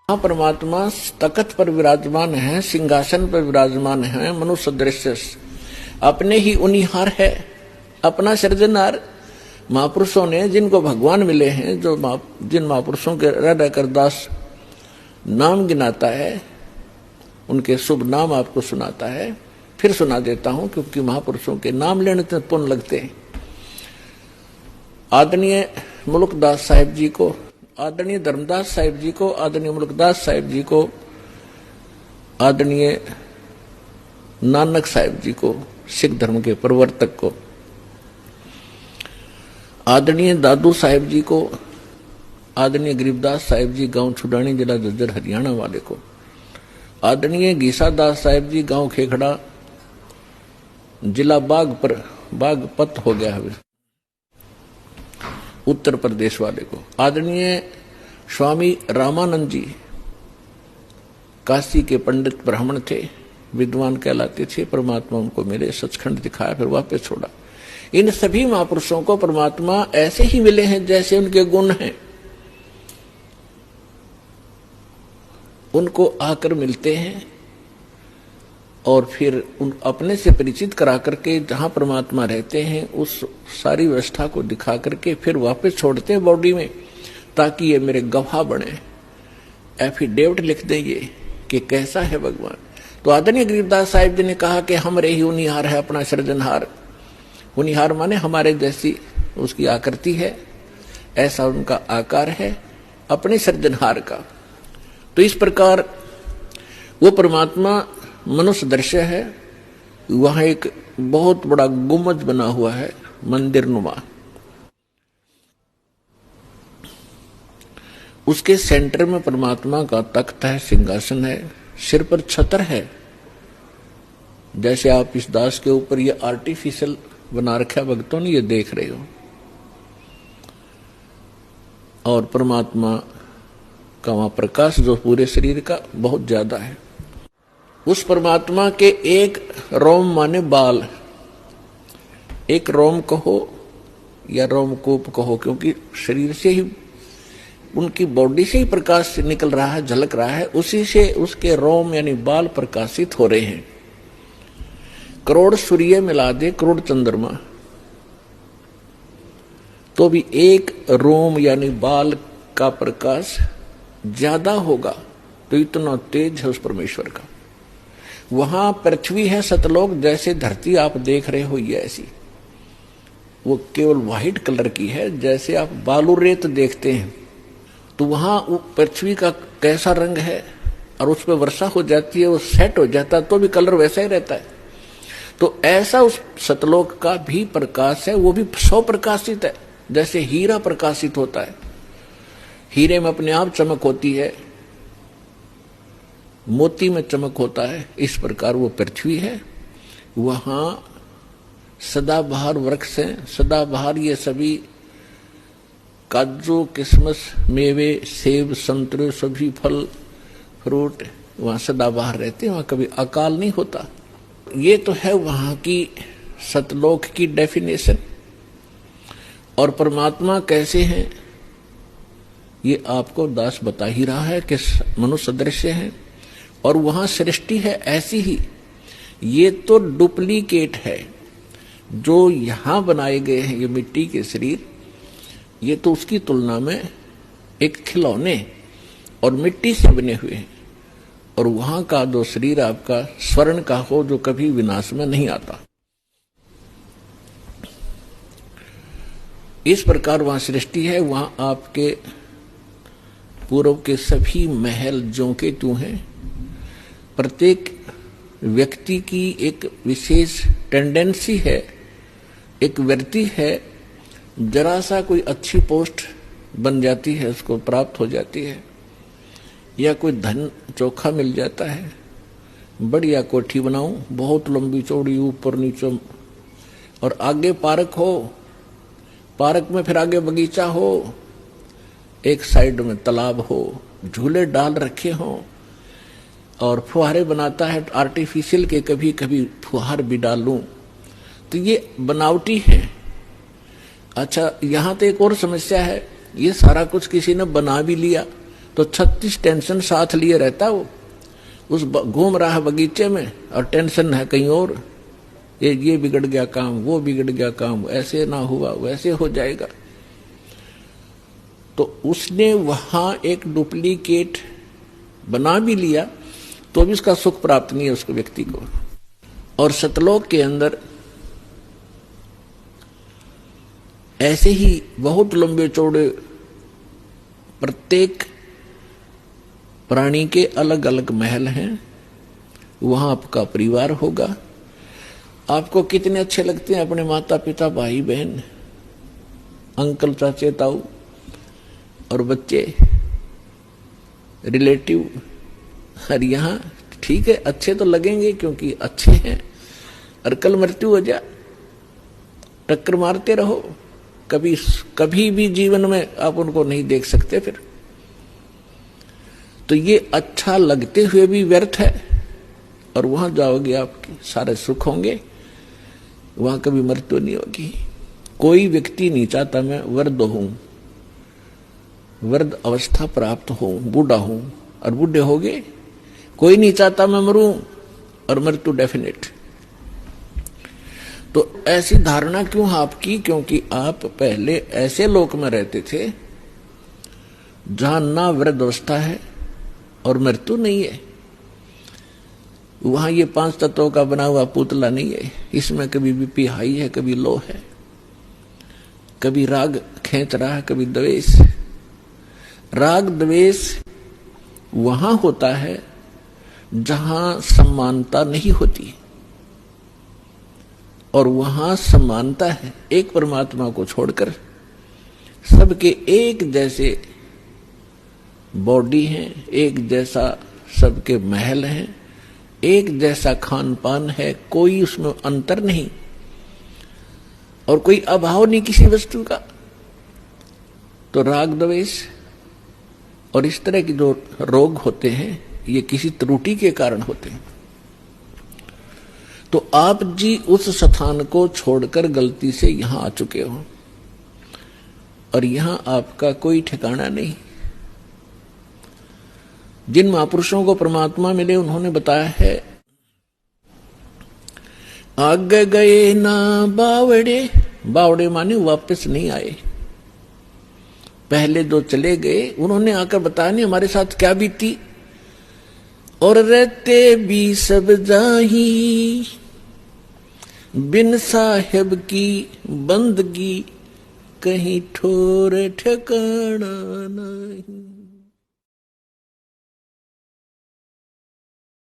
परमात्मा तख्त पर विराजमान है, सिंहासन पर विराजमान है, मनुष्य दृश्य अपने ही उनिहार है, अपना सृजनहार। महापुरुषों ने जिनको भगवान मिले हैं, जिन महापुरुषों के हृदय कर दास नाम गिनाता है, उनके शुभ नाम आपको सुनाता है। फिर सुना देता हूं क्योंकि महापुरुषों के नाम लेने से पुण्य लगते हैं। आदरणीय मुल्कदास साहिब जी को, आदरणीय धर्मदास साहिब जी को, आदरणीय मुल्कदास साहिब जी को, आदरणीय नानक साहिब जी को, सिख धर्म के प्रवर्तक को, आदरणीय दादू साहिब जी को, आदरणीय गरीबदास साहिब जी गांव छुडानी जिला झज्जर हरियाणा वाले को, आदरणीय गीसादास साहिब जी गांव खेखड़ा जिला बागपत हो गया है उत्तर प्रदेश वाले को, आदरणीय स्वामी रामानंद जी काशी के पंडित ब्राह्मण थे, विद्वान कहलाते थे। परमात्मा उनको मिले, सचखंड दिखाया, फिर वापस छोड़ा। इन सभी महापुरुषों को परमात्मा ऐसे ही मिले हैं जैसे उनके गुण हैं, उनको आकर मिलते हैं और फिर उन अपने से परिचित करा करके जहां परमात्मा रहते हैं उस सारी व्यवस्था को दिखा करके फिर वापस छोड़ते हैं बॉडी में, ताकि ये मेरे गवाह बने, एफिडेविट लिख दें ये कि कैसा है भगवान। तो आदरणीय गरीबदास साहिब जी ने कहा कि हमरे ही उनिहार है अपना सृजनहार। उनिहार माने हमारे जैसी उसकी आकृति है, ऐसा उनका आकार है अपने सृजनहार का। तो इस प्रकार वो परमात्मा मनुष्य दृश्य है। वहां एक बहुत बड़ा गुम्बद बना हुआ है, मंदिर नुमा। उसके सेंटर में परमात्मा का तख्त है, सिंहासन है, सिर पर छत्र है। जैसे आप इस दास के ऊपर ये आर्टिफिशियल बना रखा भक्तों ने, ये देख रहे हो। और परमात्मा का वहां प्रकाश जो पूरे शरीर का बहुत ज्यादा है। उस परमात्मा के एक रोम माने बाल, एक रोम कहो या रोमकूप कहो, क्योंकि शरीर से ही उनकी बॉडी से ही प्रकाश निकल रहा है, झलक रहा है, उसी से उसके रोम यानी बाल प्रकाशित हो रहे हैं। करोड़ सूर्य मिला दे, करोड़ चंद्रमा, तो भी एक रोम यानी बाल का प्रकाश ज्यादा होगा। तो इतना तेज है उस परमेश्वर का। वहां पृथ्वी है सतलोक, जैसे धरती आप देख रहे हो ये ऐसी, वो केवल व्हाइट कलर की है। जैसे आप बालू रेत देखते हैं तो वहां वो पृथ्वी का कैसा रंग है, और उस पर वर्षा हो जाती है, वो सेट हो जाता है तो भी कलर वैसा ही रहता है। तो ऐसा उस सतलोक का भी प्रकाश है, वो भी सौ प्रकाशित है, जैसे हीरा प्रकाशित होता है। हीरे में अपने आप चमक होती है, मोती में चमक होता है, इस प्रकार वो पृथ्वी है। वहां सदाबहार वृक्ष हैं, सदाबहार ये सभी काजू, किशमिश, मेवे, सेब, संतरे, सभी फल फ्रूट वहां सदाबहार रहते हैं, वहां कभी अकाल नहीं होता। ये तो है वहां की सतलोक की डेफिनेशन। और परमात्मा कैसे हैं ये आपको दास बता ही रहा है कि मनुष्य दृश्य है, और वहां सृष्टि है ऐसी ही। ये तो डुप्लीकेट है जो यहां बनाए गए हैं, ये मिट्टी के शरीर, ये तो उसकी तुलना में एक खिलौने और मिट्टी से बने हुए हैं। और वहां का जो शरीर आपका स्वर्ण का हो, जो कभी विनाश में नहीं आता। इस प्रकार वहां सृष्टि है। वहां आपके पूर्व के सभी महल ज्यों के त्यों हैं। प्रत्येक व्यक्ति की एक विशेष टेंडेंसी है, एक वृत्ति है, जरा सा कोई अच्छी पोस्ट बन जाती है, उसको प्राप्त हो जाती है, या कोई धन चोखा मिल जाता है, बढ़िया कोठी बनाऊं, बहुत लंबी चौड़ी, ऊपर नीचे, और आगे पार्क हो, पार्क में फिर आगे बगीचा हो, एक साइड में तालाब हो, झूले डाल रखे हों, और फुहारे बनाता है आर्टिफिशियल के, कभी कभी फुहार भी डालूं, तो ये बनावटी है। अच्छा, यहां तो एक और समस्या है, ये सारा कुछ किसी ने बना भी लिया तो 36 टेंशन साथ लिए रहता वो, उस घूम रहा है बगीचे में और टेंशन है कहीं और, ये बिगड़ गया काम, वो बिगड़ गया काम, ऐसे ना हुआ वैसे हो जाएगा। तो उसने वहां एक डुप्लीकेट बना भी लिया तो भी उसका सुख प्राप्त नहीं है उसको व्यक्ति को। और सतलोक के अंदर ऐसे ही बहुत लंबे चौड़े प्रत्येक प्राणी के अलग अलग महल हैं। वहां आपका परिवार होगा। आपको कितने अच्छे लगते हैं अपने माता पिता, भाई बहन, अंकल चाचे ताऊ और बच्चे, रिलेटिव। और यहां ठीक है अच्छे तो लगेंगे क्योंकि अच्छे हैं, और कल मृत्यु हो जा, टक्कर मारते रहो, कभी भी जीवन में आप उनको नहीं देख सकते फिर। तो ये अच्छा लगते हुए भी व्यर्थ है। और वहां जाओगे आपके सारे सुख होंगे, वहां कभी मृत्यु नहीं होगी। कोई व्यक्ति नहीं चाहता मैं वृद्ध हूं, वृद्ध अवस्था प्राप्त हो, बूढ़ा हूं, और बूढ़े हो गए। कोई नहीं चाहता मैं मरूं, और मृत्यु डेफिनेट। तो ऐसी धारणा क्यों आपकी? क्योंकि आप पहले ऐसे लोक में रहते थे जहां ना वृद्ध अवस्था है और मृत्यु नहीं है। वहां ये 5 तत्वों का बना हुआ पुतला नहीं है। इसमें कभी बीपी हाई है, कभी लो है, कभी राग खींच रहा है, कभी द्वेष। राग द्वेष वहां होता है जहां समानता नहीं होती, और वहां समानता है। एक परमात्मा को छोड़कर सबके एक जैसे बॉडी है, एक जैसा सबके महल हैं, एक जैसा खान पान है, कोई उसमें अंतर नहीं और कोई अभाव नहीं किसी वस्तु का। तो राग द्वेष और इस तरह के जो रोग होते हैं ये किसी त्रुटि के कारण होते हैं। तो आप जी उस स्थान को छोड़कर गलती से यहां आ चुके हो, और यहां आपका कोई ठिकाना नहीं। जिन महापुरुषों को परमात्मा मिले उन्होंने बताया है, आगे गए ना बावड़े, बावड़े माने वापस नहीं आए। पहले जो चले गए उन्होंने आकर बताया नहीं हमारे साथ क्या बीती, और रहते भी सब जाही, बिन साहेब की बंदगी कहीं ठोर ठिकाना नहीं।